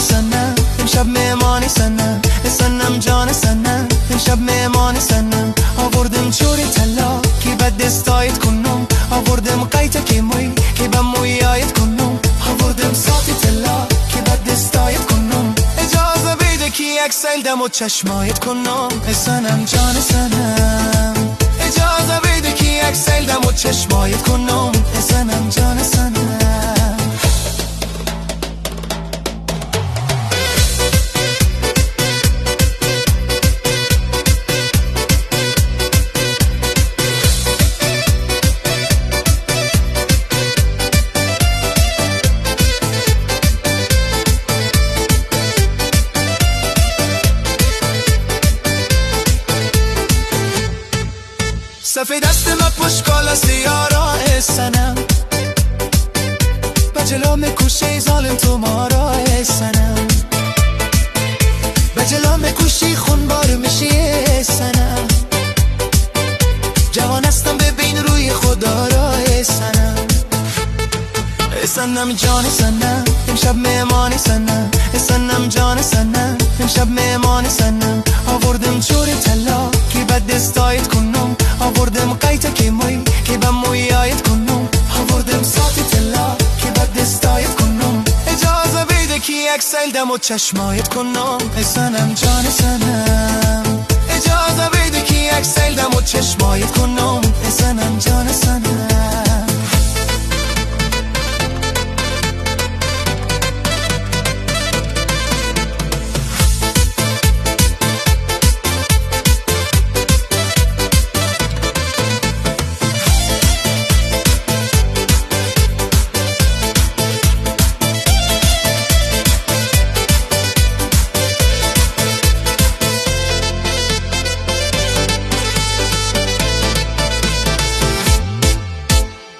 سنم امشب مهمانی سنم سنم جان سنم امشب مهمانی سنم آوردم چوری طلا که بد دستایت کنم آوردم قیت که موی که به مویایت کنم آوردم ساتی طلا که بد دستایت کنم اجازه بده که یک سیل دم و چشمایت کنم سنم جان سنم اجازه بده که یک سیل دم و چشمایت کنم سنم جان سنم سفید دست ما پشکال سیارا سنم به جلو میکشی ظالم تو ما را سنم به جلو میکشی خونبار میشی سنم جوان هستم ببین روی خدا را سنم سنم جان سنم امشب مهمانی سنم سنم جان سنم امشب مهمانی سنم آوردم چوری طلا که بد دستایت کنم آوردم قیت که موی که به مویایت کنم آوردم ساتی طلا که بد دستایت کنم اجازه بده که یک سیل دم و چشمایت کنم سنم جان سنم اجازه بده که یک سیل دم و چشمایت کنم سنم جان سنم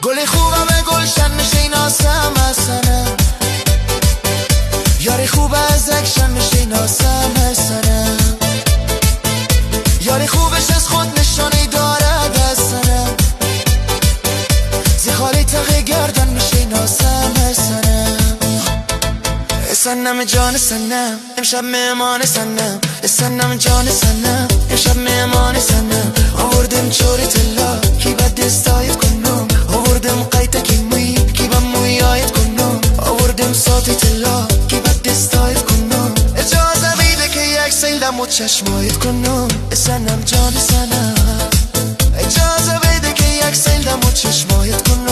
گل خوبم گلشن میشناسم حسنم یاری خوب از اکشن میشناسم حسنم یاری خوبش از خود نشانی دارد حسنم زخالی تقی گردن میشناسم حسنم سنم جان سنم امشب مهمان سنم سنم جان سنم امشب مهمان سنم آوردم چوری طلا کی بد دستایت کنم آوردم قیت که موی کی به مویایت کنم آوردم ساتی طلا کی بد دستایت کنم اجازه بده که یک سیل دم و چشمایت کنم سنم جان سنم اجازه بده که یک سیل دم و چشمایت کنم